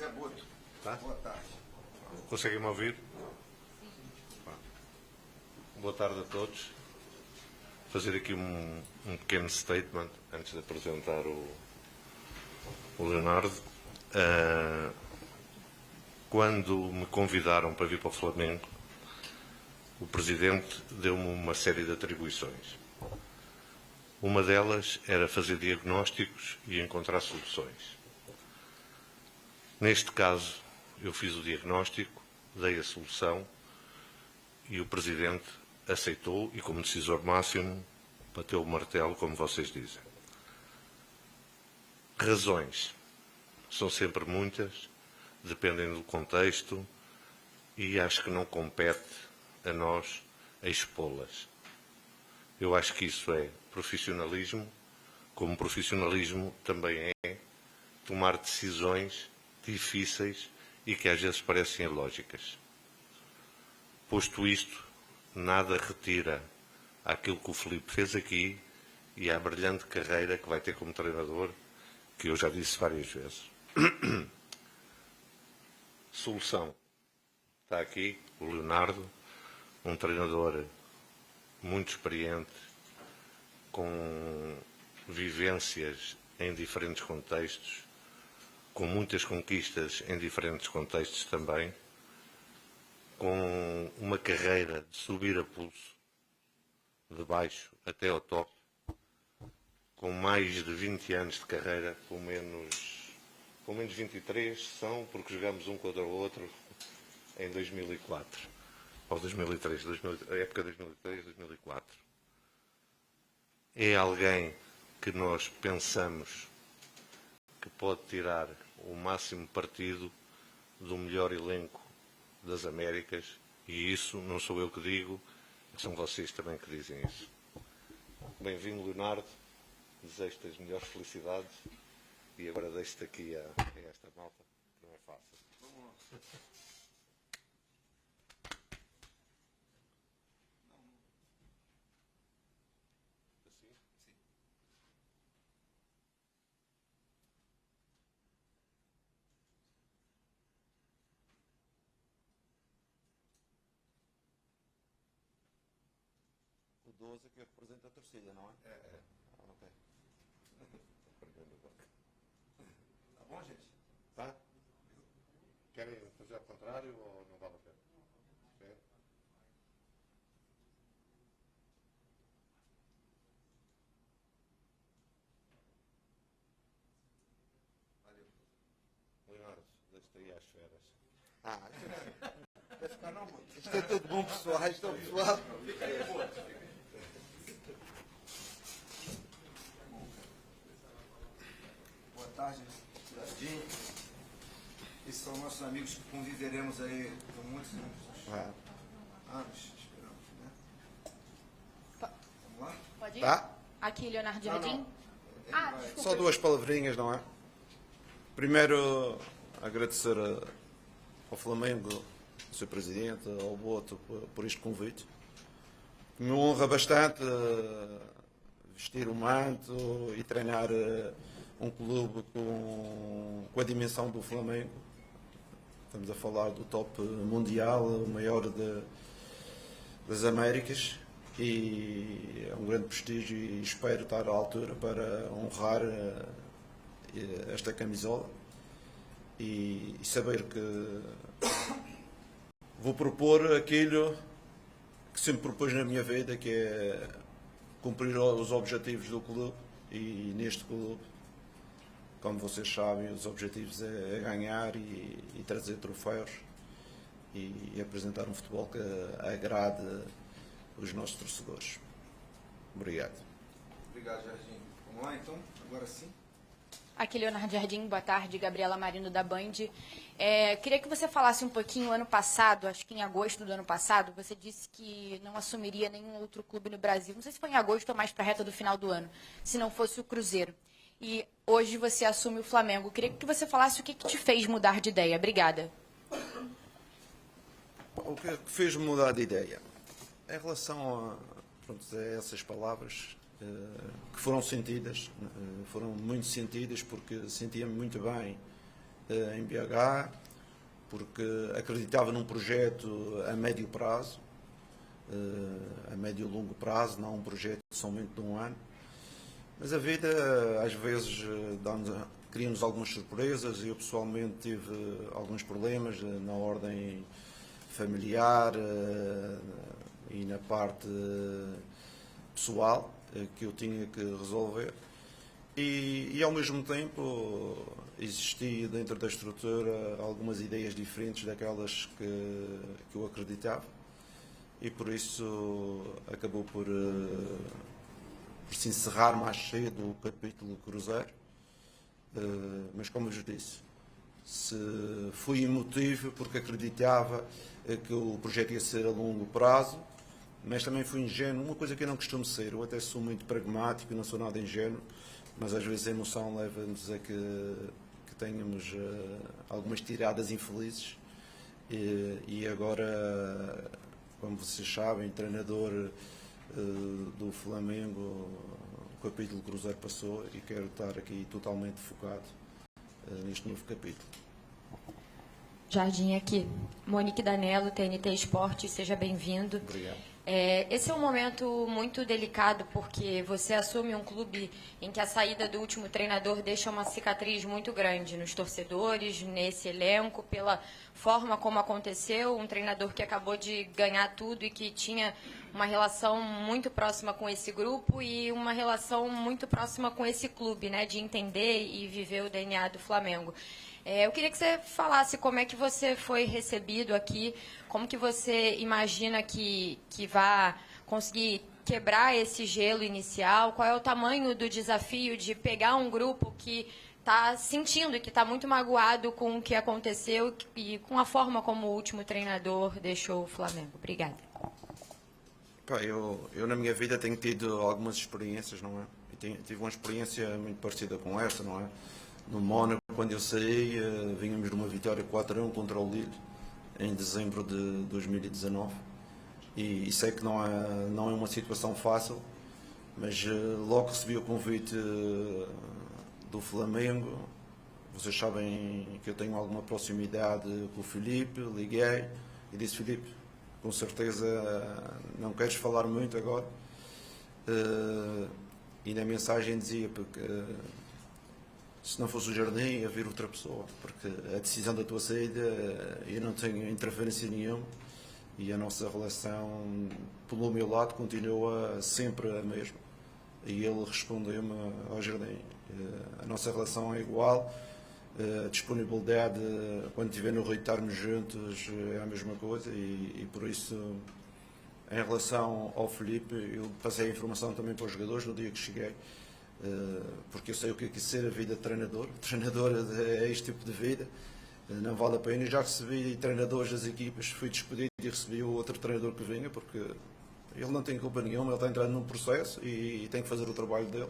Zé Boto. Tá? Boa tarde. Conseguem-me ouvir? Boa tarde a todos. Fazer aqui um pequeno statement antes de apresentar o Leonardo. Quando me convidaram para vir para o Flamengo, o Presidente deu-me uma série de atribuições. Uma delas era fazer diagnósticos e encontrar soluções. Neste caso, eu fiz o diagnóstico, dei a solução e o Presidente aceitou e, como decisor máximo, bateu o martelo, como vocês dizem. Razões são sempre muitas, dependem do contexto e acho que não compete a nós expô-las. Eu acho que isso é profissionalismo, como profissionalismo também é tomar decisões difíceis e que às vezes parecem ilógicas. Posto isto, nada retira aquilo que o Filipe fez aqui e a brilhante carreira que vai ter como treinador, que eu já disse várias vezes. Solução. Está aqui o Leonardo, um treinador muito experiente, com vivências em diferentes contextos, com muitas conquistas em diferentes contextos também, com uma carreira de subir a pulso, de baixo até ao top, com mais de 20 anos de carreira, pelo menos 23 são, porque jogamos um contra o outro em 2004, ou 2003, a época 2003-2004. É alguém que nós pensamos que pode tirar o máximo partido do melhor elenco das Américas, e isso não sou eu que digo, são vocês também que dizem isso. Bem-vindo, Leonardo, desejo-te as melhores felicidades e agora deixo-te aqui a esta malta, que não é fácil. Assim? Sim. O 12 que representa a torcida, não é? É. Ah, ok. Tá bom, gente? Tá? Querem fazer ao contrário ou não vale a pena? É? Valeu. Leonardo, deixa-te aí às feras. Ah, vai ficar não, mano. Isto é tudo bom, pessoal. Isto é o pessoal. Fica aí, pô. Boa tarde, Jardim. Esses são nossos amigos que conviveremos aí por muitos anos, esperamos, né? Vamos lá? Pode ir? Tá? Aqui, Leonardo Não, Jardim. Ele Ah, vai. desculpa. Só duas palavrinhas, não é? Primeiro, agradecer ao Flamengo, ao Sr. Presidente, ao Boto, por este convite. Me honra bastante vestir o manto e treinar um clube com a dimensão do Flamengo. Estamos a falar do top mundial, o maior das Américas, e é um grande prestígio e espero estar à altura para honrar esta camisola e saber que vou propor aquilo que sempre propus na minha vida, que é cumprir os objetivos do clube, e neste clube, como vocês sabem, os objetivos é ganhar e trazer troféus e apresentar um futebol que agrade os nossos torcedores. Obrigado. Obrigado, Jardim. Vamos lá, então? Agora sim. Aqui, Leonardo Jardim, boa tarde. Gabriela Marino, da Band. Queria que você falasse um pouquinho, ano passado, acho que em agosto do ano passado, você disse que não assumiria nenhum outro clube no Brasil. Não sei se foi em agosto ou mais para a reta do final do ano, se não fosse o Cruzeiro. E hoje você assume o Flamengo. Queria que você falasse o que te fez mudar de ideia. Obrigada. O que fez-me mudar de ideia? Em relação a essas palavras que foram sentidas, foram muito sentidas, porque sentia-me muito bem em BH, porque acreditava num projeto a médio prazo, a médio e longo prazo, não um projeto somente de um ano. Mas a vida, às vezes, cria-nos algumas surpresas. Eu, pessoalmente, tive alguns problemas na ordem familiar e na parte pessoal que eu tinha que resolver. E ao mesmo tempo, existia dentro da estrutura algumas ideias diferentes daquelas que eu acreditava. E por isso acabou por se encerrar mais cedo o capítulo Cruzeiro, mas como eu já disse, fui emotivo porque acreditava que o projeto ia ser a longo prazo, mas também fui ingênuo, uma coisa que eu não costumo ser. Eu até sou muito pragmático, não sou nada ingênuo, mas às vezes a emoção leva-nos a que tenhamos algumas tiradas infelizes, e agora, como vocês sabem, treinador do Flamengo, o capítulo Cruzeiro passou e quero estar aqui totalmente focado neste novo capítulo. Jardim aqui. Monique Danello, TNT Esportes, seja bem-vindo. Obrigado. Esse é um momento muito delicado, porque você assume um clube em que a saída do último treinador deixa uma cicatriz muito grande nos torcedores, nesse elenco, pela forma como aconteceu, um treinador que acabou de ganhar tudo e que tinha uma relação muito próxima com esse grupo e uma relação muito próxima com esse clube, né, de entender e viver o DNA do Flamengo. Eu queria que você falasse como é que você foi recebido aqui, como que você imagina que vai conseguir quebrar esse gelo inicial, qual é o tamanho do desafio de pegar um grupo que está sentindo e que está muito magoado com o que aconteceu e com a forma como o último treinador deixou o Flamengo. Obrigada. Eu na minha vida tenho tido algumas experiências, não é? Tive uma experiência muito parecida com essa, não é? No Mónaco, quando eu saí, vínhamos de uma vitória 4-1 contra o Lille, em dezembro de 2019. E sei que não é uma situação fácil, mas logo recebi o convite do Flamengo. Vocês sabem que eu tenho alguma proximidade com o Filipe, liguei e disse: Filipe, com certeza não queres falar muito agora. E na mensagem dizia, porque se não fosse o Jardim, ia vir outra pessoa, porque a decisão da tua saída, eu não tenho interferência nenhuma, e a nossa relação, pelo meu lado, continua sempre a mesma. E ele respondeu-me ao Jardim: a nossa relação é igual, a disponibilidade, quando estiver no Rio estarmos juntos, é a mesma coisa, e por isso, em relação ao Filipe, eu passei a informação também para os jogadores no dia que cheguei, porque eu sei o que é ser a vida de treinador. Treinador é este tipo de vida, não vale a pena. Eu já recebi treinadores das equipas, fui despedido e recebi o outro treinador que vinha, porque ele não tem culpa nenhuma, ele está entrando num processo e tem que fazer o trabalho dele.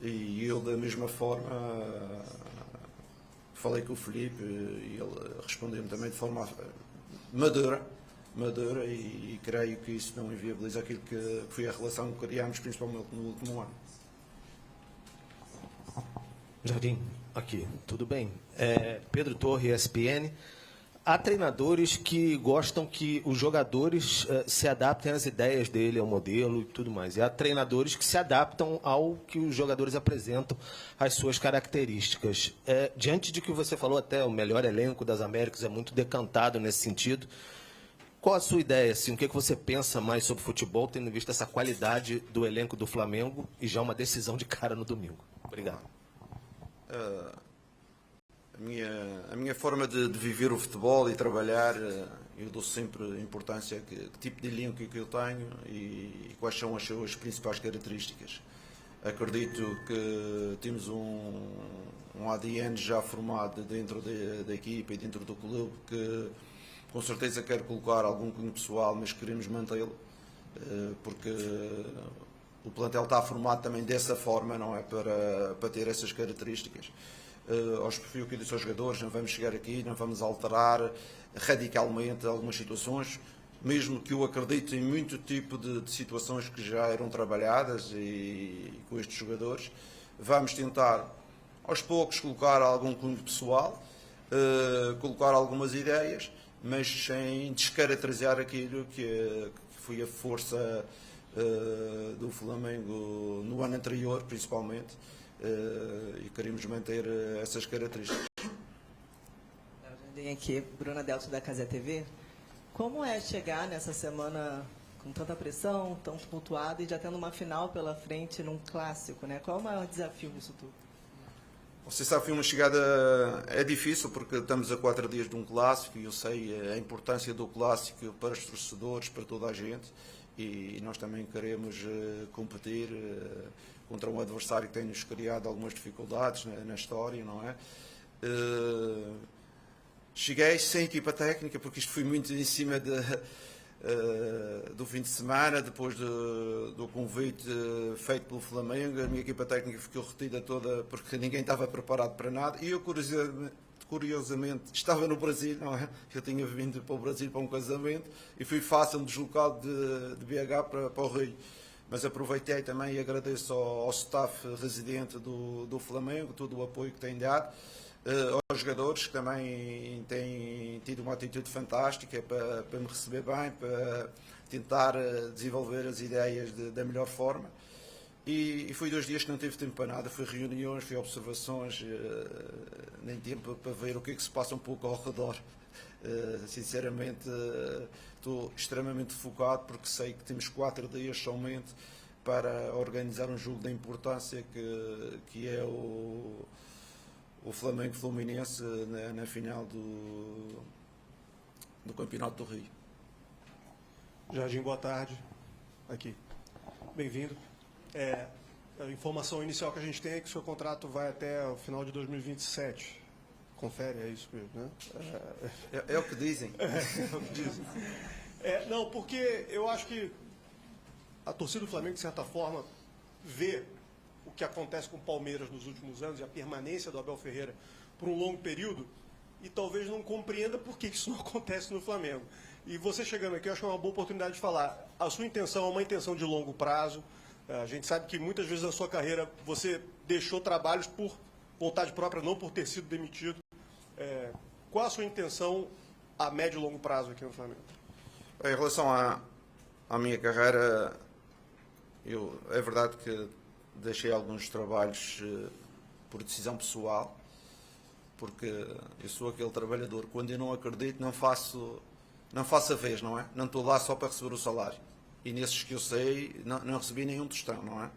E eu, da mesma forma, falei com o Filipe e ele respondeu-me também de forma madura, e creio que isso não inviabiliza aquilo que foi a relação que criámos, principalmente no último ano. Jardim, aqui, tudo bem? Pedro Torre, ESPN. Há treinadores que gostam que os jogadores se adaptem às ideias dele, ao modelo e tudo mais. E há treinadores que se adaptam ao que os jogadores apresentam, às suas características. Diante de que você falou, até o melhor elenco das Américas é muito decantado nesse sentido. Qual a sua ideia? Assim, o que você pensa mais sobre futebol, tendo visto essa qualidade do elenco do Flamengo e já uma decisão de cara no domingo? Obrigado. A minha forma de viver o futebol e trabalhar, eu dou sempre importância a que tipo de elenco que eu tenho e quais são as suas principais características. Acredito que temos um ADN já formado dentro da equipa e dentro do clube, que com certeza quer colocar algum cunho pessoal, mas queremos mantê-lo, porque o plantel está formado também dessa forma, não é? Para ter essas características. Fui o que eu disse aos jogadores: não vamos chegar aqui, não vamos alterar radicalmente algumas situações, mesmo que eu acredite em muito tipo de situações que já eram trabalhadas e com estes jogadores. Vamos tentar, aos poucos, colocar algum cunho pessoal, colocar algumas ideias, mas sem descaracterizar aquilo que foi a força do Flamengo no ano anterior, principalmente, e queremos manter essas características. Jardim aqui, Bruna Delto da Casé TV. Como é chegar nessa semana com tanta pressão, tão tumultuada e já tendo uma final pela frente num clássico, né? Qual é o maior desafio nisso tudo? Você sabe que uma chegada é difícil porque estamos a 4 dias de um clássico e eu sei a importância do clássico para os torcedores, para toda a gente, e nós também queremos competir contra um adversário que tem-nos criado algumas dificuldades na história, não é? Cheguei sem equipa técnica porque isto foi muito em cima do fim de semana, depois do convite feito pelo Flamengo. A minha equipa técnica ficou retida toda porque ninguém estava preparado para nada e eu curiosamente estava no Brasil, não é? Eu tinha vindo para o Brasil para um casamento e fui fácil deslocado de BH para o Rio, mas aproveitei também e agradeço ao staff residente do Flamengo todo o apoio que tem dado, aos jogadores que também têm tido uma atitude fantástica para me receber bem, para tentar desenvolver as ideias da melhor forma. E foi 2 dias que não tive tempo para nada, foi reuniões, foi observações, nem tempo para ver o que é que se passa um pouco ao redor. Sinceramente, estou extremamente focado porque sei que temos 4 dias somente para organizar um jogo da importância que é o Flamengo Fluminense na final do Campeonato do Rio. Jardim, boa tarde. Aqui. Bem-vindo. A informação inicial que a gente tem é que o seu contrato vai até o final de 2027. Confere, é isso mesmo, né? É o que dizem. É o que dizem. Não, porque eu acho que a torcida do Flamengo, de certa forma, vê o que acontece com o Palmeiras nos últimos anos e a permanência do Abel Ferreira por um longo período e talvez não compreenda por que isso não acontece no Flamengo. E você chegando aqui, eu acho que é uma boa oportunidade de falar. A sua intenção é uma intenção de longo prazo. A gente sabe que muitas vezes na sua carreira você deixou trabalhos por vontade própria, não por ter sido demitido. Qual a sua intenção a médio e longo prazo aqui no Flamengo? Em relação à minha carreira, é verdade que deixei alguns trabalhos por decisão pessoal, porque eu sou aquele trabalhador, quando eu não acredito, não faço a vez, não é? Não estou lá só para receber o salário. E nesses que eu sei, não recebi nenhum tostão, não é?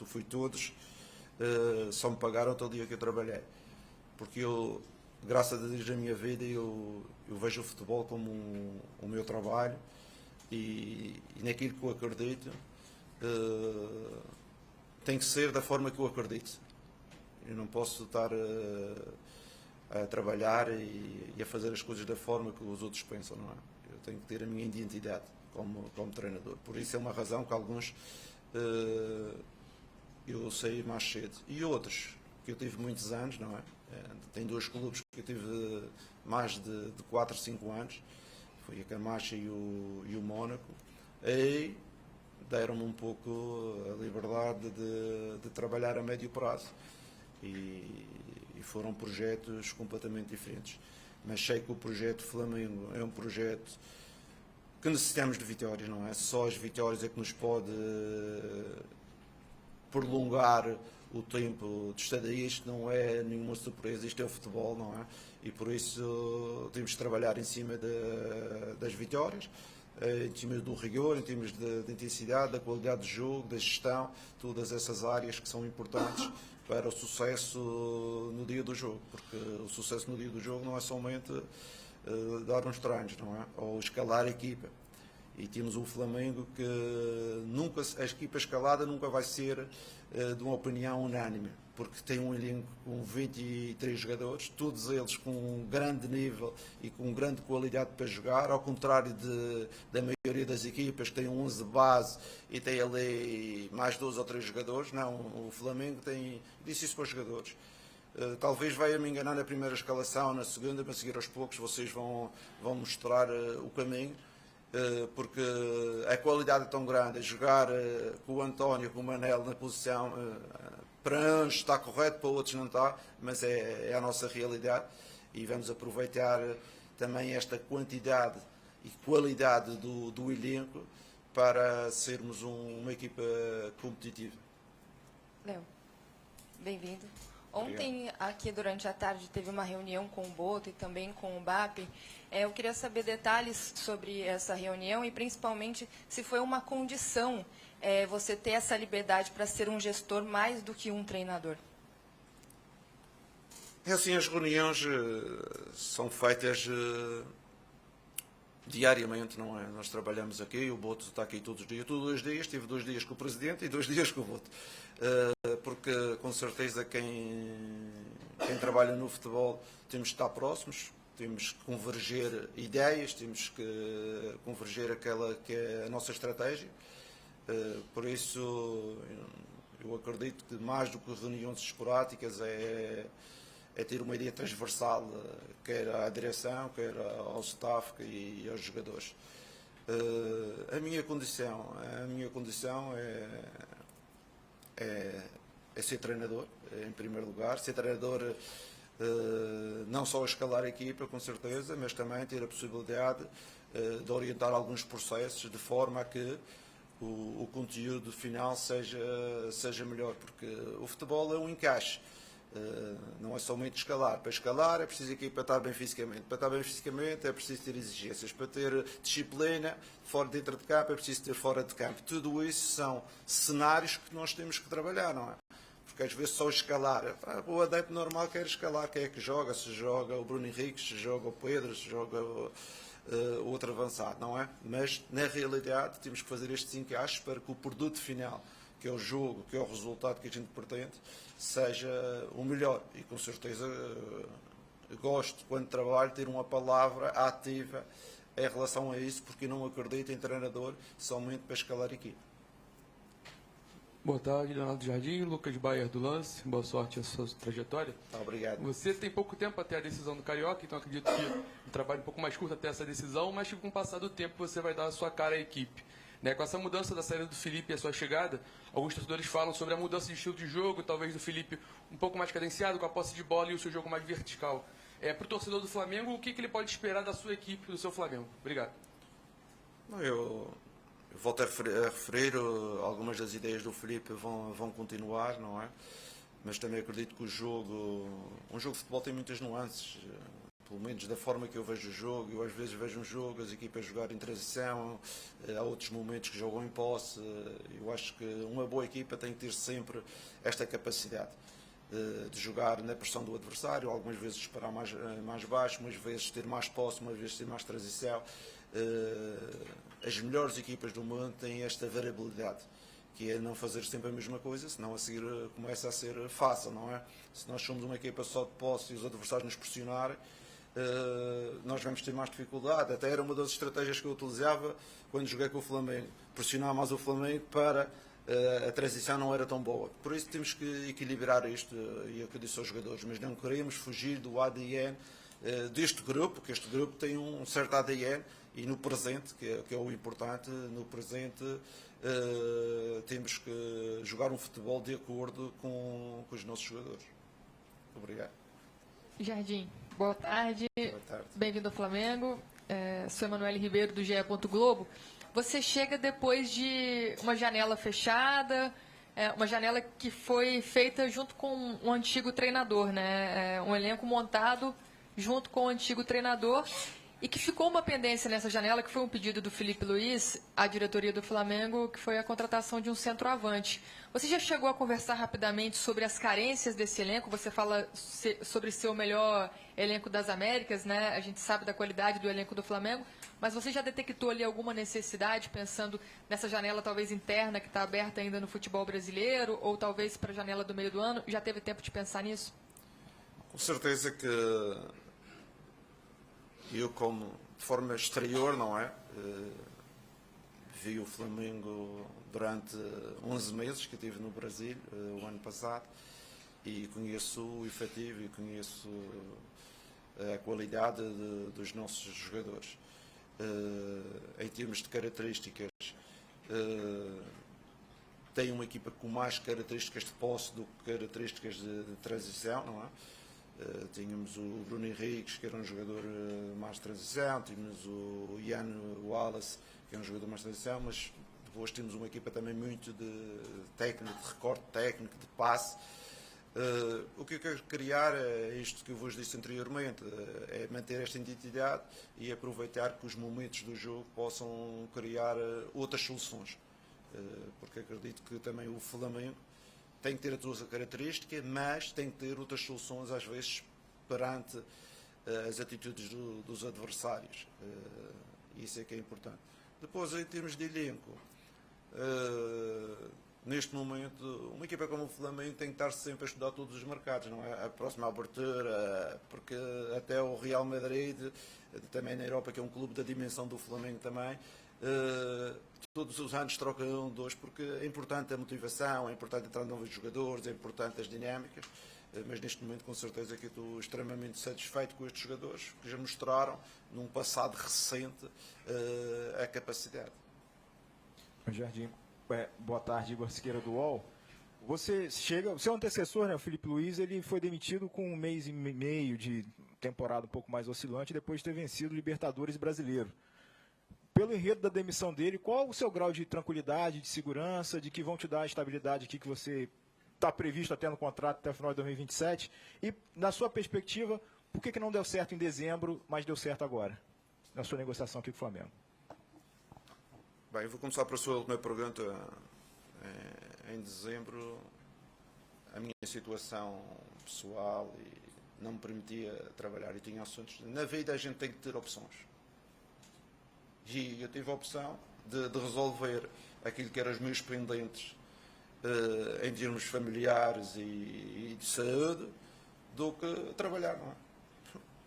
Fui todos, só me pagaram todo dia que eu trabalhei. Porque eu, graças a Deus, na minha vida, eu vejo o futebol como o meu trabalho e naquilo que eu acredito, tem que ser da forma que eu acredito. Eu não posso estar a trabalhar e a fazer as coisas da forma que os outros pensam, não é? Eu tenho que ter a minha identidade como treinador. Por isso é uma razão que alguns eu saí mais cedo. E outros, que eu tive muitos anos, não é? Tem 2 clubes que eu tive mais de 4, 5 anos. Foi a Camacha e o Mónaco. E deram-me um pouco a liberdade de trabalhar a médio prazo e foram projetos completamente diferentes, mas sei que o projeto Flamengo é um projeto que necessitamos de vitórias, não é? Só as vitórias é que nos pode prolongar o tempo de estadia. Isto não é nenhuma surpresa, isto é o futebol, não é? E por isso temos de trabalhar em cima das vitórias, em termos do rigor, em termos de intensidade, da qualidade do jogo, da gestão, todas essas áreas que são importantes para o sucesso no dia do jogo, porque o sucesso no dia do jogo não é somente dar uns treinos, não é? Ou escalar a equipa. E temos um Flamengo que a equipa escalada nunca vai ser de uma opinião unânime, porque tem um elenco com 23 jogadores, todos eles com um grande nível e com grande qualidade para jogar, ao contrário da maioria das equipas que têm 11 base e tem ali mais 2 ou 3 jogadores. Não, o Flamengo disse isso para os jogadores. Talvez venha me enganar na primeira escalação, na segunda, para seguir aos poucos vocês vão mostrar o caminho, porque a qualidade é tão grande. Jogar com o António, com o Manel na posição, para uns está correto, para outros não está, mas é a nossa realidade. e vamos aproveitar também esta quantidade e qualidade do elenco para sermos uma equipa competitiva. Léo, bem-vindo. Ontem, aqui durante a tarde, teve uma reunião com o Boto e também com o BAP. Eu queria saber detalhes sobre essa reunião e, principalmente, se foi uma condição você ter essa liberdade para ser um gestor mais do que um treinador. É assim, as reuniões são feitas diariamente, não é? Nós trabalhamos aqui, o Boto está aqui todos os dias, tive 2 dias com o Presidente e 2 dias com o Boto. Porque, com certeza, quem trabalha no futebol temos que estar próximos, temos que converger ideias, temos que converger aquela que é a nossa estratégia. Por isso, eu acredito que mais do que reuniões esporádicas é ter uma ideia transversal, quer à direção, quer ao staff e aos jogadores. A minha condição é ser treinador, em primeiro lugar. Ser treinador não só a escalar a equipa, com certeza, mas também ter a possibilidade de orientar alguns processos de forma a que o conteúdo final seja melhor, porque o futebol é um encaixe. Não é somente escalar. Para escalar é preciso a equipa estar bem fisicamente. Para estar bem fisicamente é preciso ter exigências. Para ter disciplina dentro de campo é preciso ter fora de campo. Tudo isso são cenários que nós temos que trabalhar, não é? Porque às vezes só escalar. O adepto normal quer escalar. Quem é que joga? Se joga o Bruno Henrique, se joga o Pedro, se joga outro avançado, não é? Mas na realidade temos que fazer estes encaixes para que o produto final, que é o jogo, que é o resultado que a gente pretende, seja o melhor. E com certeza gosto, quando trabalho, ter uma palavra ativa em relação a isso, porque não acredito em treinador somente para escalar a equipe. Boa tarde, Leonardo Jardim, Lucas Bayer do Lance. Boa sorte na sua trajetória. Obrigado. Você tem pouco tempo até a decisão do Carioca, então acredito que um trabalho um pouco mais curto até essa decisão, mas que com o passar do tempo você vai dar a sua cara à equipe. Com essa mudança da saída do Felipe e a sua chegada, alguns torcedores falam sobre a mudança de estilo de jogo, talvez do Felipe um pouco mais cadenciado, com a posse de bola e o seu jogo mais vertical. Para o torcedor do Flamengo, o que ele pode esperar da sua equipe, do seu Flamengo? Obrigado. Eu volto a referir, algumas das ideias do Felipe vão continuar, não é? Mas também acredito que um jogo de futebol tem muitas nuances. Pelo menos da forma que eu vejo o jogo. Eu às vezes vejo um jogo, as equipas jogar em transição, há outros momentos que jogam em posse. Eu acho que uma boa equipa tem que ter sempre esta capacidade de jogar na pressão do adversário, algumas vezes disparar mais baixo, umas vezes ter mais posse, umas vezes ter mais transição. As melhores equipas do mundo têm esta variabilidade, que é não fazer sempre a mesma coisa, senão a seguir começa a ser fácil, não é? Se nós somos uma equipa só de posse e os adversários nos pressionarem, nós vamos ter mais dificuldade. Até era uma das estratégias que eu utilizava quando joguei com o Flamengo, pressionar mais o Flamengo para a transição não era tão boa. Por isso temos que equilibrar isto, e é o que eu disse aos jogadores, mas não queremos fugir do ADN deste grupo, que este grupo tem um certo ADN, e no presente, que é o importante, no presente temos que jogar um futebol de acordo com os nossos jogadores. Obrigado. Jardim, boa tarde. Boa tarde. Bem-vindo ao Flamengo. Sou Emanuele Ribeiro, do GE. Globo. Você chega depois de uma janela fechada, uma janela que foi feita junto com um antigo treinador, né? Um elenco montado junto com o antigo treinador, e que ficou uma pendência nessa janela, que foi um pedido do Felipe Luiz à diretoria do Flamengo, que foi a contratação de um centroavante. Você já chegou a conversar rapidamente sobre as carências desse elenco? Você fala sobre ser o melhor elenco das Américas, né? A gente sabe da qualidade do elenco do Flamengo, mas você já detectou ali alguma necessidade, pensando nessa janela talvez interna, que está aberta ainda no futebol brasileiro, ou talvez para a janela do meio do ano? Já teve tempo de pensar nisso? Com certeza que eu, como de forma exterior, não é? Vi o Flamengo durante 11 meses que estive no Brasil, o ano passado, e conheço o efetivo e conheço a qualidade dos nossos jogadores. Em termos de características, tem uma equipa com mais características de posse do que características de transição, não é? Tínhamos o Bruno Henriques, que era um jogador mais de transição, tínhamos o Ian Wallace, que é um jogador mais de transição, mas depois temos uma equipa também muito de técnico, de recorte técnico, de passe. O que eu quero criar é isto que eu vos disse anteriormente, é manter esta identidade e aproveitar que os momentos do jogo possam criar outras soluções, porque acredito que também o Flamengo tem que ter a sua característica, mas tem que ter outras soluções às vezes perante as atitudes dos adversários, isso é que é importante. Depois, em termos de elenco, neste momento, uma equipa como o Flamengo tem que estar sempre a estudar todos os mercados, não é? A próxima abertura, porque até o Real Madrid, também na Europa, que é um clube da dimensão do Flamengo também, todos os anos troca um, dois, porque é importante a motivação, é importante entrar novos jogadores, é importante as dinâmicas, mas neste momento, com certeza, que estou extremamente satisfeito com estes jogadores, que já mostraram, num passado recente, a capacidade. Jardim. Boa tarde, Igor Siqueira do UOL. Você chega, o seu antecessor, né, o Felipe Luiz, ele foi demitido com 1 mês e meio de temporada um pouco mais oscilante, depois de ter vencido o Libertadores brasileiro. Pelo enredo da demissão dele, qual o seu grau de tranquilidade, de segurança, de que vão te dar a estabilidade aqui que você está previsto até no contrato até o final de 2027? E, na sua perspectiva, por que não deu certo em dezembro, mas deu certo agora, na sua negociação aqui com o Flamengo? Bem, eu vou começar pela sua última pergunta. Em dezembro, a minha situação pessoal não me permitia trabalhar e tinha assuntos. Na vida a gente tem que ter opções. E eu tive a opção de resolver aquilo que eram os meus pendentes em termos familiares e de saúde do que trabalhar, não é?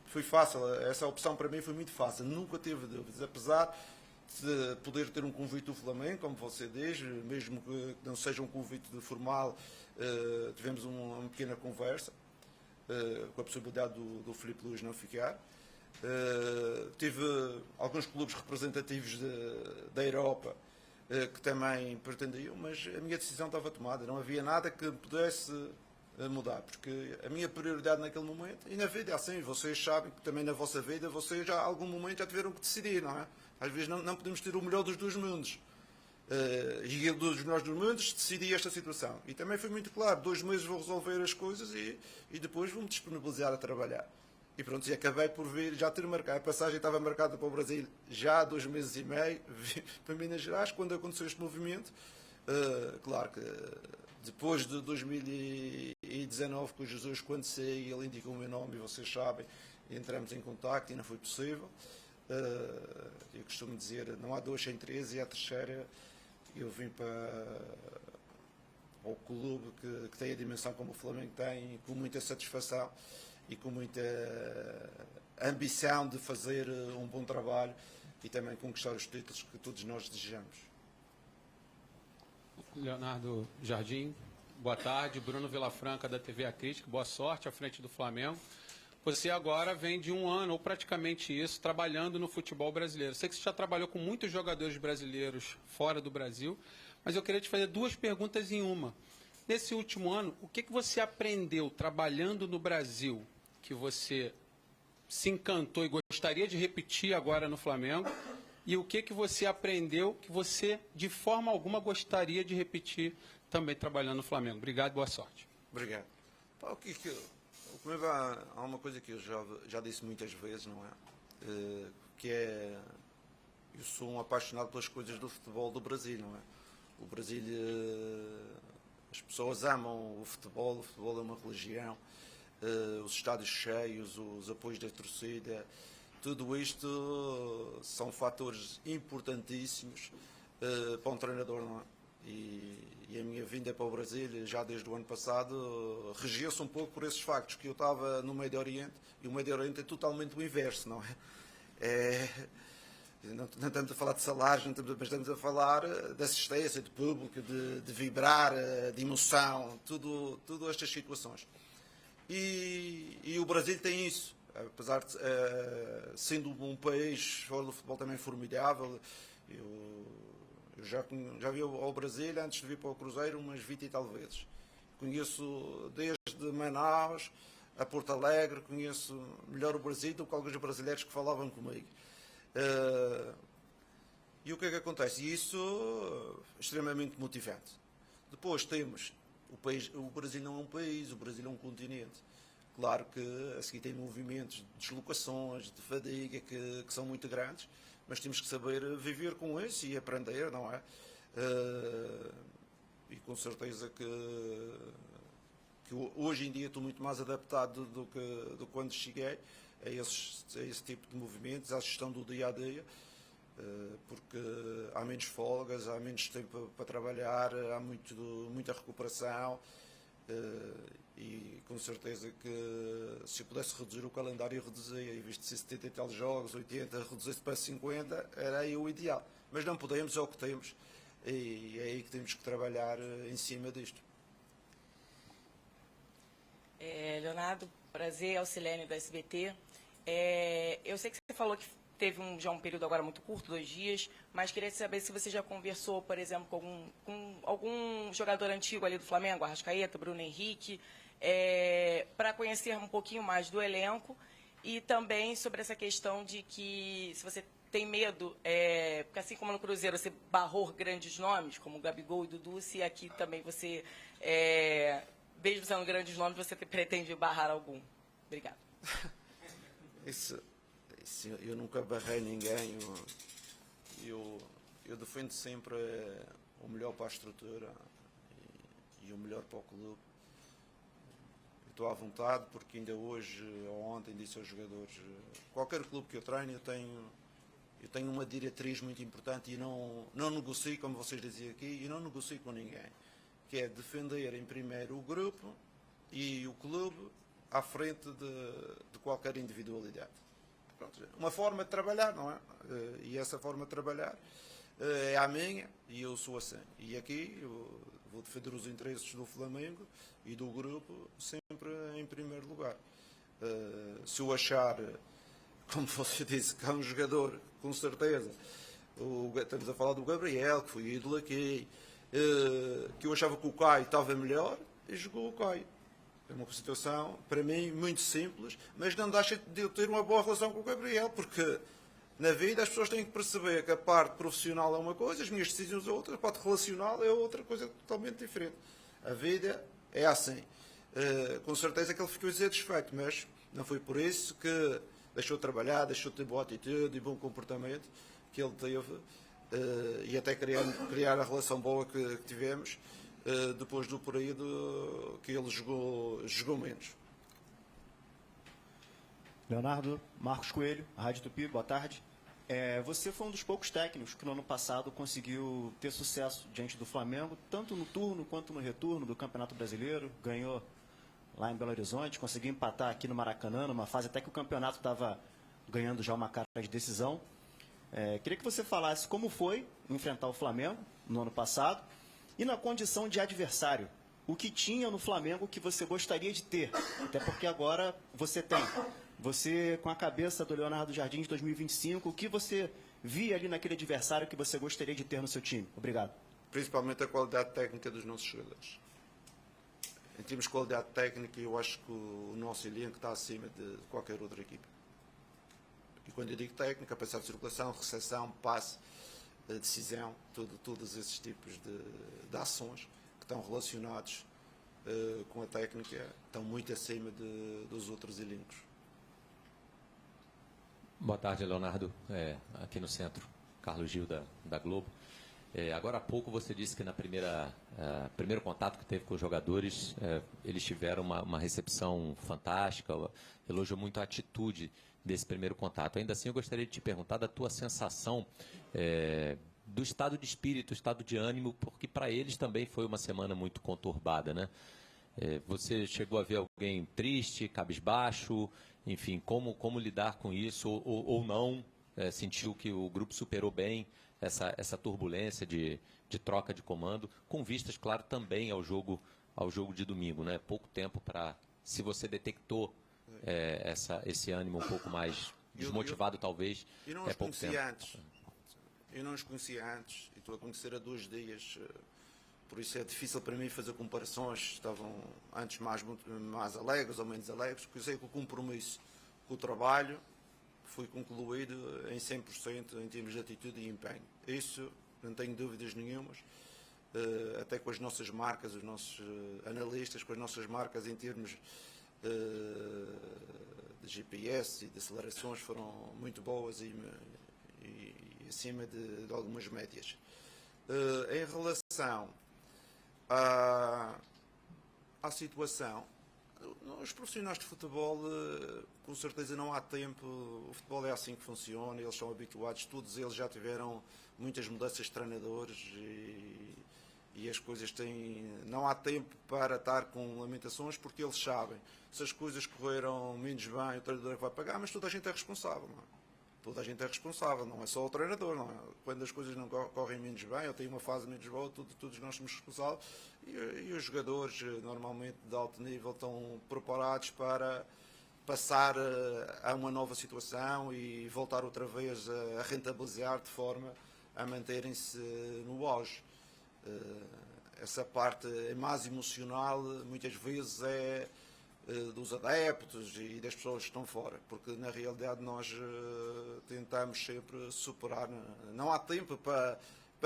Foi fácil, essa opção para mim foi muito fácil, nunca tive dúvidas, apesar de poder ter um convite do Flamengo, como você diz, mesmo que não seja um convite formal, tivemos uma pequena conversa com a possibilidade do Filipe Luiz não ficar. Tive alguns clubes representativos da Europa que também pretendiam, mas a minha decisão estava tomada, não havia nada que pudesse mudar, porque a minha prioridade naquele momento, e na vida é assim, vocês sabem que também na vossa vida, vocês já algum momento já tiveram que decidir, não é? Às vezes não podemos ter o melhor dos dois mundos. E eu, dos melhores dos mundos, decidi esta situação. E também foi muito claro, 2 meses vou resolver as coisas e depois vou-me disponibilizar a trabalhar. E pronto, e acabei por vir, já ter marcado. A passagem estava marcada para o Brasil já há 2 meses e meio, para Minas Gerais, quando aconteceu este movimento. Claro que depois de 2019, com o Jesus, quando saí, ele indicou o meu nome, e vocês sabem, entramos em contacto e não foi possível. Eu costumo dizer, não há 2 sem 3, e a terceira eu vim para o clube que tem a dimensão como o Flamengo tem, com muita satisfação e com muita ambição de fazer um bom trabalho e também conquistar os títulos que todos nós desejamos. Leonardo Jardim, boa tarde. Bruno Vilafranca, da TV A Crítica, boa sorte à frente do Flamengo. Você agora vem de 1 ano, ou praticamente isso, trabalhando no futebol brasileiro. Sei que você já trabalhou com muitos jogadores brasileiros fora do Brasil, mas eu queria te fazer 2 perguntas em uma. Nesse último ano, o que você aprendeu trabalhando no Brasil que você se encantou e gostaria de repetir agora no Flamengo? E o que você aprendeu que você, de forma alguma, gostaria de repetir também trabalhando no Flamengo? Obrigado, boa sorte. Obrigado. Há uma coisa que eu já disse muitas vezes, não é? Que é, eu sou um apaixonado pelas coisas do futebol do Brasil, não é? O Brasil, as pessoas amam o futebol é uma religião, os estádios cheios, os apoios da torcida, tudo isto são fatores importantíssimos para um treinador, não é? E a minha vinda para o Brasil, já desde o ano passado, regia-se um pouco por esses factos, que eu estava no Médio Oriente, e o Médio Oriente é totalmente o inverso, não é? Não estamos a falar de salários, mas estamos a falar de assistência, de público, de vibrar, de emoção, tudo estas situações. E o Brasil tem isso, apesar de sendo um país fora do futebol também formidável. Eu já vi ao Brasil, antes de vir para o Cruzeiro, umas 20 e tal vezes. Conheço desde Manaus a Porto Alegre, conheço melhor o Brasil do que alguns brasileiros que falavam comigo. E o que é que acontece? E isso é extremamente motivante. Depois temos, o Brasil não é um país, o Brasil é um continente. Claro que a seguir tem movimentos de deslocações, de fadiga, que são muito grandes, mas temos que saber viver com isso e aprender, não é? E com certeza que hoje em dia estou muito mais adaptado do que quando cheguei a esse tipo de movimentos, à gestão do dia-a-dia, porque há menos folgas, há menos tempo para trabalhar, há muita recuperação, e com certeza que se eu pudesse reduzir o calendário, reduzia, em vez de ser 70 e tal jogos, 80, reduzisse para 50, era aí o ideal. Mas não podemos, é o que temos, e é aí que temos que trabalhar em cima disto. Leonardo, prazer, Alcilene do SBT. Eu sei que você falou que teve já um período agora muito curto, 2 dias, mas queria saber se você já conversou, por exemplo, com algum jogador antigo ali do Flamengo, Arrascaeta, Bruno Henrique, para conhecer um pouquinho mais do elenco, e também sobre essa questão de que se você tem medo, porque assim como no Cruzeiro você barrou grandes nomes, como Gabigol e Dudu, se aqui também você, mesmo sendo grandes nomes, você pretende barrar algum. Obrigado. Eu nunca barrei ninguém. Eu defendo sempre o melhor para a estrutura e o melhor para o clube. Estou à vontade porque ainda hoje ou ontem disse aos jogadores, qualquer clube que eu treino, eu tenho uma diretriz muito importante e não negocio, como vocês diziam aqui, e não negocio com ninguém, que é defender em primeiro o grupo e o clube à frente de qualquer individualidade. Pronto, uma forma de trabalhar, não é? E essa forma de trabalhar é a minha e eu sou assim. E aqui eu vou defender os interesses do Flamengo e do grupo sempre em primeiro lugar. Se eu achar, como você disse, que há um jogador, com certeza, estamos a falar do Gabriel, que foi ídolo aqui, que eu achava que o Caio estava melhor, e jogou o Caio. É uma situação, para mim, muito simples, mas não deixa de eu ter uma boa relação com o Gabriel, porque na vida as pessoas têm que perceber que a parte profissional é uma coisa, as minhas decisões é outra, a parte relacional é outra coisa totalmente diferente. A vida é assim. Com certeza que ele ficou satisfeito, mas não foi por isso que deixou de trabalhar, deixou de ter boa atitude e bom comportamento que ele teve, e até criar a relação boa que tivemos, depois do período que ele jogou menos. Leonardo, Marcos Coelho, Rádio Tupi, boa tarde. Você foi um dos poucos técnicos que no ano passado conseguiu ter sucesso diante do Flamengo, tanto no turno quanto no retorno do Campeonato Brasileiro, ganhou lá em Belo Horizonte, conseguiu empatar aqui no Maracanã, numa fase até que o campeonato estava ganhando já uma cara de decisão. Queria que você falasse como foi enfrentar o Flamengo no ano passado, e na condição de adversário, o que tinha no Flamengo que você gostaria de ter? Até porque agora você tem. Você, com a cabeça do Leonardo Jardim de 2025, o que você via ali naquele adversário que você gostaria de ter no seu time? Obrigado. Principalmente a qualidade técnica dos nossos jogadores. Em termos de qualidade técnica, eu acho que o nosso elenco está acima de qualquer outra equipe. E quando eu digo técnica, pensar de circulação, recepção, passe, decisão, todos esses tipos de ações que estão relacionados com a técnica estão muito acima dos outros elencos. Boa tarde, Leonardo. Aqui no centro, Carlos Gil da Globo. Agora há pouco você disse que na primeiro contato que teve com os jogadores, eles tiveram uma recepção fantástica, elogiou muito a atitude desse primeiro contato. Ainda assim, eu gostaria de te perguntar da tua sensação do estado de espírito, estado de ânimo, porque para eles também foi uma semana muito conturbada, né? Você chegou a ver alguém triste, cabisbaixo, enfim, como lidar com isso ou não? Sentiu que o grupo superou bem essa turbulência de troca de comando, com vistas, claro, também ao jogo de domingo, né? Pouco tempo para, se você detectou esse ânimo um pouco mais desmotivado, talvez, pouco tempo. Eu não os conhecia antes, e estou a conhecer há 2 dias por isso é difícil para mim fazer comparações, estavam antes mais alegres ou menos alegres, porque eu sei que o compromisso com o trabalho foi concluído em 100% em termos de atitude e empenho. Isso não tenho dúvidas nenhumas, até com as nossas marcas, os nossos analistas, com as nossas marcas em termos de GPS e de acelerações foram muito boas e acima de algumas médias. Em relação à situação, os profissionais de futebol, com certeza não há tempo, o futebol é assim que funciona, eles são habituados, todos eles já tiveram muitas mudanças de treinadores e as coisas têm... Não há tempo para estar com lamentações, porque eles sabem, se as coisas correram menos bem, o treinador é que vai pagar, mas toda a gente é responsável, não é? Toda a gente é responsável, não é só o treinador, não é? Quando as coisas não correm menos bem, ou tem uma fase menos boa, todos nós somos responsáveis, e os jogadores, normalmente de alto nível, estão preparados para passar a uma nova situação e voltar outra vez a rentabilizar de forma a manterem-se no auge. Essa parte mais emocional, muitas vezes, é dos adeptos e das pessoas que estão fora, porque na realidade nós tentamos sempre superar, não há tempo para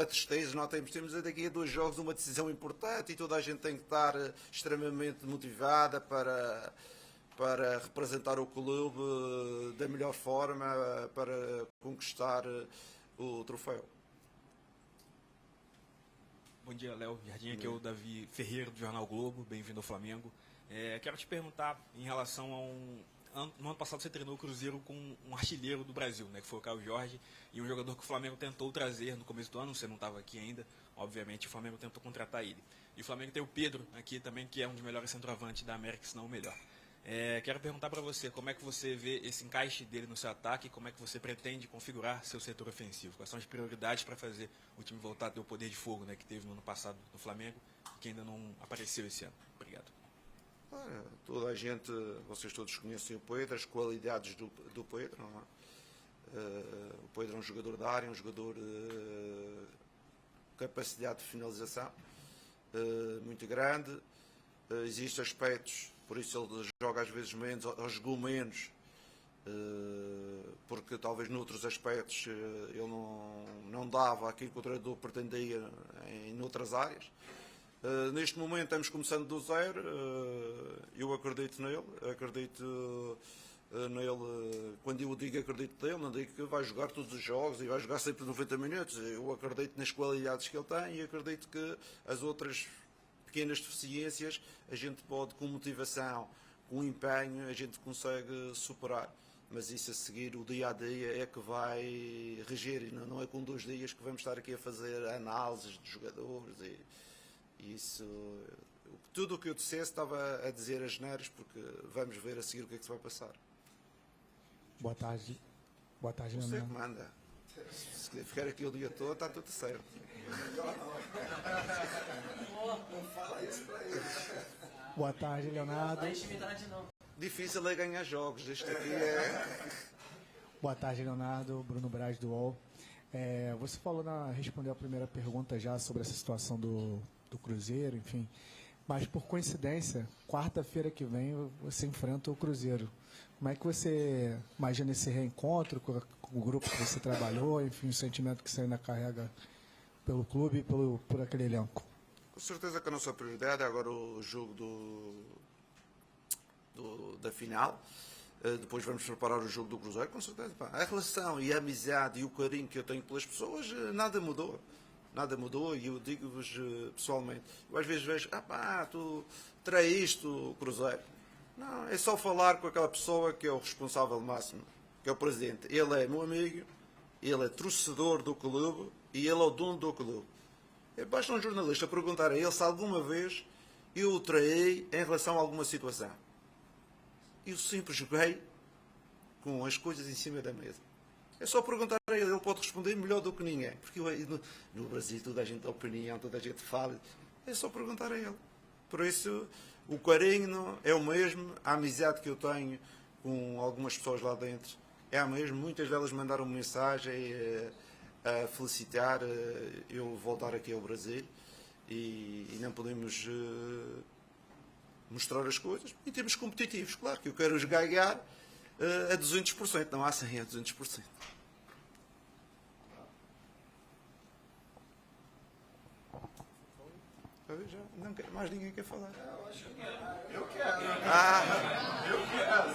tristeza, não há tempo, temos daqui a 2 jogos uma decisão importante e toda a gente tem que estar extremamente motivada para representar o clube da melhor forma, para conquistar o troféu. Bom dia, Léo Jardim, aqui é o Davi Ferreira do Jornal Globo, bem-vindo ao Flamengo. Quero te perguntar em relação a no ano passado você treinou o Cruzeiro com um artilheiro do Brasil, né, que foi o Caio Jorge, e um jogador que o Flamengo tentou trazer no começo do ano, você não estava aqui ainda, obviamente o Flamengo tentou contratar ele. E o Flamengo tem o Pedro aqui também, que é um dos melhores centroavantes da América, se não o melhor. Quero perguntar para você, como é que você vê esse encaixe dele no seu ataque, como é que você pretende configurar seu setor ofensivo? Quais são as prioridades para fazer o time voltar a ter o poder de fogo, né, que teve no ano passado no Flamengo, e que ainda não apareceu esse ano? Obrigado. Toda a gente, vocês todos conhecem o Pedro, as qualidades do Pedro, não é? O Pedro é um jogador da área, um jogador de capacidade de finalização muito grande. Existem aspectos, por isso ele joga às vezes menos, ou jogou menos, porque talvez noutros aspectos ele não dava aquilo que o treinador pretendia em outras áreas. Neste momento estamos começando do zero, eu acredito nele, quando eu digo acredito nele, não digo que vai jogar todos os jogos e vai jogar sempre 90 minutos, eu acredito nas qualidades que ele tem e acredito que as outras pequenas deficiências a gente pode, com motivação, com empenho, a gente consegue superar. Mas isso a seguir, o dia a dia é que vai reger, e não é com 2 dias que vamos estar aqui a fazer análises de jogadores e isso, tudo o que eu dissesse estava a dizer as neiras, porque vamos ver a seguir o que é que se vai passar. Boa tarde, Você Leonardo. que manda. Se ficar aqui o dia todo, está tudo certo. Não fala isso para ele. Boa tarde, Leonardo. Difícil é ganhar jogos, este aqui é... Boa tarde, Leonardo. Bruno Braz, do UOL. Você respondeu a primeira pergunta já sobre essa situação do Cruzeiro, enfim. Mas, por coincidência, quarta-feira que vem você enfrenta o Cruzeiro. Como é que você imagina esse reencontro com o grupo que você trabalhou, enfim, o sentimento que você ainda carrega pelo clube e por aquele elenco? Com certeza que a nossa prioridade é agora o jogo da final. Depois vamos preparar o jogo do Cruzeiro, com certeza. A relação e a amizade e o carinho que eu tenho pelas pessoas, nada mudou. Nada mudou e eu digo-vos pessoalmente. Eu às vezes vejo, tu traíste o Cruzeiro. Não, é só falar com aquela pessoa que é o responsável máximo, que é o presidente. Ele é meu amigo, ele é torcedor do clube e ele é o dono do clube. Basta um jornalista perguntar a ele se alguma vez eu o traí em relação a alguma situação. Eu sempre joguei com as coisas em cima da mesa. É só perguntar a ele pode responder melhor do que ninguém. Porque no Brasil toda a gente tem opinião, toda a gente fala. É só perguntar a ele. Por isso, o carinho é o mesmo, a amizade que eu tenho com algumas pessoas lá dentro é a mesma. Muitas delas mandaram mensagem a felicitar eu voltar aqui ao Brasil. e não podemos mostrar as coisas. Em termos competitivos, claro que eu quero os ganhar a 200%, não há 100%, a 200%. Já não quero, mais ninguém quer falar. Eu quero. Eu quero.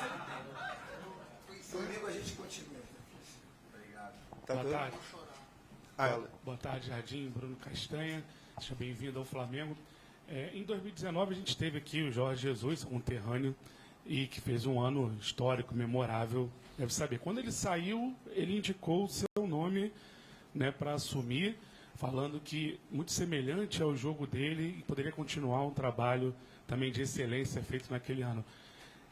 Domingo a gente continua. Obrigado. Tá Boa tarde. Boa tarde, Jardim. Bruno Castanha. Seja bem-vindo ao Flamengo. Em 2019, a gente teve aqui o Jorge Jesus, um terrâneo, e que fez um ano histórico, memorável. Deve saber. Quando ele saiu, ele indicou o seu nome, né, para assumir, falando que muito semelhante ao jogo dele e poderia continuar um trabalho também de excelência feito naquele ano.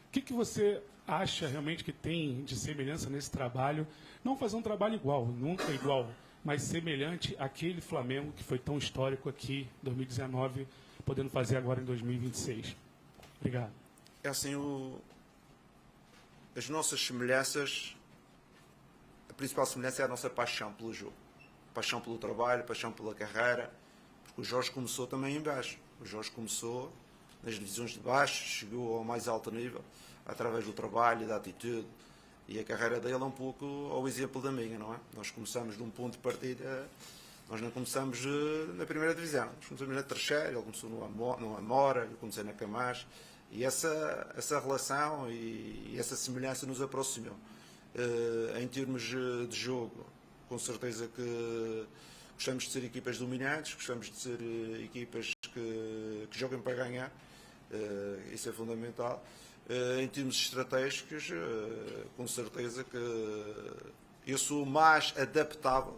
O que você acha realmente que tem de semelhança nesse trabalho? Não fazer um trabalho igual, nunca igual, mas semelhante àquele Flamengo que foi tão histórico aqui em 2019, podendo fazer agora em 2026. Obrigado. É assim, as nossas semelhanças, a principal semelhança é a nossa paixão pelo jogo. Paixão pelo trabalho, paixão pela carreira, porque o Jorge começou também em baixo. O Jorge começou nas divisões de baixo, chegou ao mais alto nível, através do trabalho e da atitude, e a carreira dele é um pouco ao exemplo da minha, não é? Nós começamos de um ponto de partida, nós não começamos na primeira divisão, nós começamos na terceira, ele começou no Amora, eu comecei na Camacho, e essa relação e essa semelhança nos aproximou. Em termos de jogo, com certeza que gostamos de ser equipas dominantes, gostamos de ser equipas que joguem para ganhar, isso é fundamental. Em termos estratégicos, com certeza que eu sou mais adaptável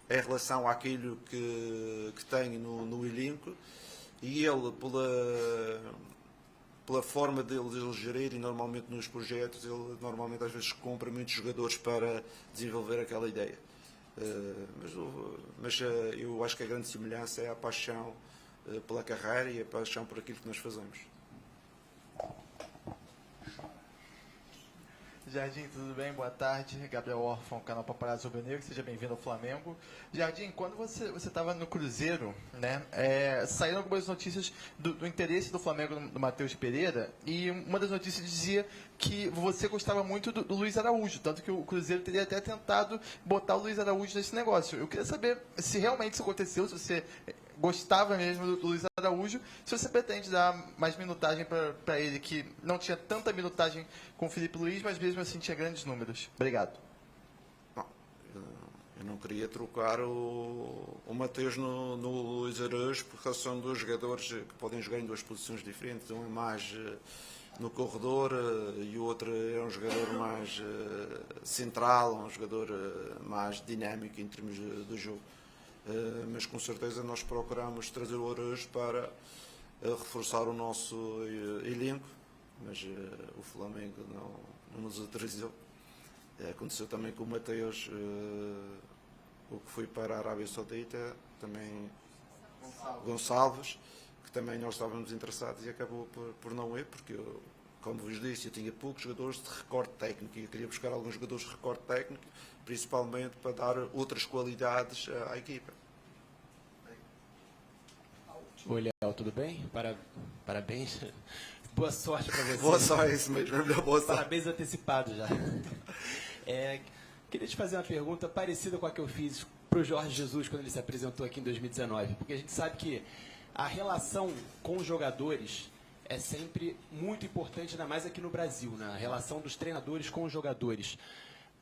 em relação àquilo que tenho no elenco, e ele, pela forma dele gerir, e normalmente nos projetos, ele normalmente às vezes compra muitos jogadores para desenvolver aquela ideia. Mas eu acho que a grande semelhança é a paixão pela carreira e a paixão por aquilo que nós fazemos. Jardim, tudo bem? Boa tarde. Gabriel Orfão, canal Paparazzo Rubro-Negro. Seja bem-vindo ao Flamengo. Jardim, quando você estava no Cruzeiro, né, saíram algumas notícias do interesse do Flamengo do Matheus Pereira, e uma das notícias dizia que você gostava muito do Luiz Araújo, tanto que o Cruzeiro teria até tentado botar o Luiz Araújo nesse negócio. Eu queria saber se realmente isso aconteceu, se você gostava mesmo do Luiz Araújo, se você pretende dar mais minutagem para ele, que não tinha tanta minutagem com o Filipe Luiz, mas mesmo assim tinha grandes números. Obrigado. Eu não queria trocar o Matheus no Luiz Araújo, porque são dois jogadores que podem jogar em duas posições diferentes. Um é mais no corredor e o outro é um jogador mais central, um jogador mais dinâmico em termos de jogo. Mas com certeza nós procuramos trazer o Araújo para reforçar o nosso elenco, mas o Flamengo não nos autorizou. Aconteceu também com o Matheus, o que foi para a Arábia Saudita, também Gonçalves, que também nós estávamos interessados e acabou por não ir, porque como vos disse, eu tinha poucos jogadores de recorde técnico e eu queria buscar alguns jogadores de recorde técnico, principalmente para dar outras qualidades à equipa. Oi, Léo, tudo bem? Parabéns. Boa sorte para você. Boa sorte, isso mesmo. Boa sorte. Parabéns antecipados já. Queria te fazer uma pergunta parecida com a que eu fiz para o Jorge Jesus quando ele se apresentou aqui em 2019, porque a gente sabe que a relação com os jogadores é sempre muito importante, ainda mais aqui no Brasil, né? A relação dos treinadores com os jogadores.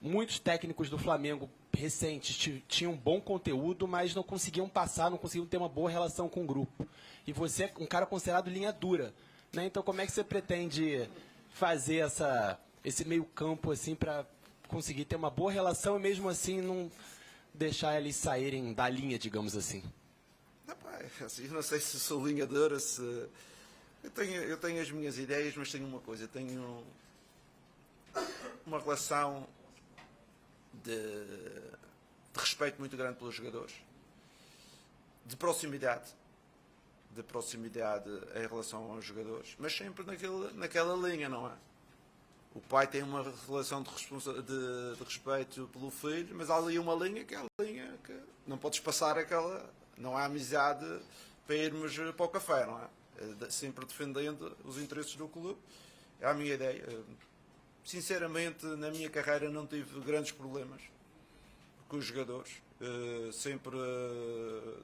Muitos técnicos do Flamengo recentes tinham bom conteúdo, mas não conseguiam passar, não conseguiam ter uma boa relação com o grupo. E você é um cara considerado linha dura, né? Então, como é que você pretende fazer esse meio campo assim para conseguir ter uma boa relação e mesmo assim não deixar eles saírem da linha, digamos assim? Assim, eu não sei se sou linha dura, se... Eu tenho as minhas ideias, mas tenho uma coisa, tenho uma relação de respeito muito grande pelos jogadores, de proximidade em relação aos jogadores, mas sempre naquela linha, não é? O pai tem uma relação de respeito pelo filho, mas há ali uma linha que é a linha que não podes passar aquela, não há amizade para irmos para o café, não é? Sempre defendendo os interesses do clube. É a minha ideia. Sinceramente, na minha carreira não tive grandes problemas com os jogadores. Sempre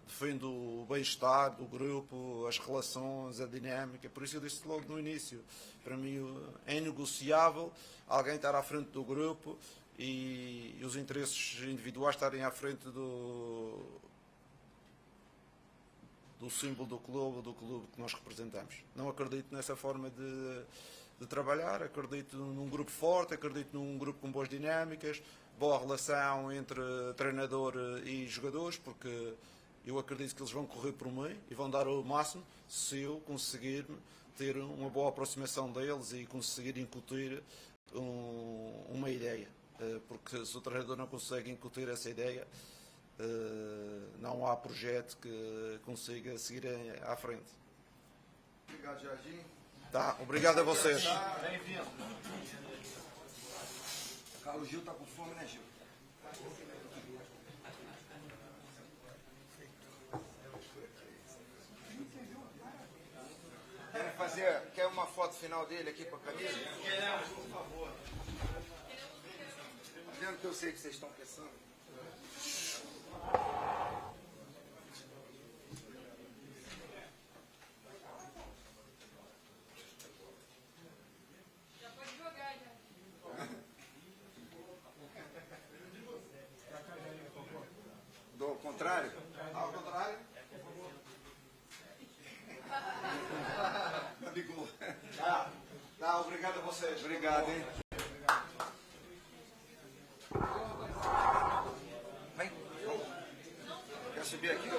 defendo o bem-estar do grupo, as relações, a dinâmica. Por isso eu disse logo no início, para mim é inegociável alguém estar à frente do grupo e os interesses individuais estarem à frente do símbolo do clube que nós representamos. Não acredito nessa forma de trabalhar, acredito num grupo forte, acredito num grupo com boas dinâmicas, boa relação entre treinador e jogadores, porque eu acredito que eles vão correr por mim e vão dar o máximo se eu conseguir ter uma boa aproximação deles e conseguir incutir uma ideia. Porque se o treinador não consegue incutir essa ideia, não há projeto que consiga seguir à frente. Obrigado, Jardim. Tá, obrigado a vocês. Bem-vindo. Carlos Gil está com fome, né, Gil? Quer uma foto final dele aqui para a camisa? Queremos, por favor. Vendo que eu sei que vocês estão pensando. Já pode jogar, já. Do contrário? Ao contrário? Amigo. Tá, obrigado a vocês. Obrigado, hein? Vem. Quer subir aqui?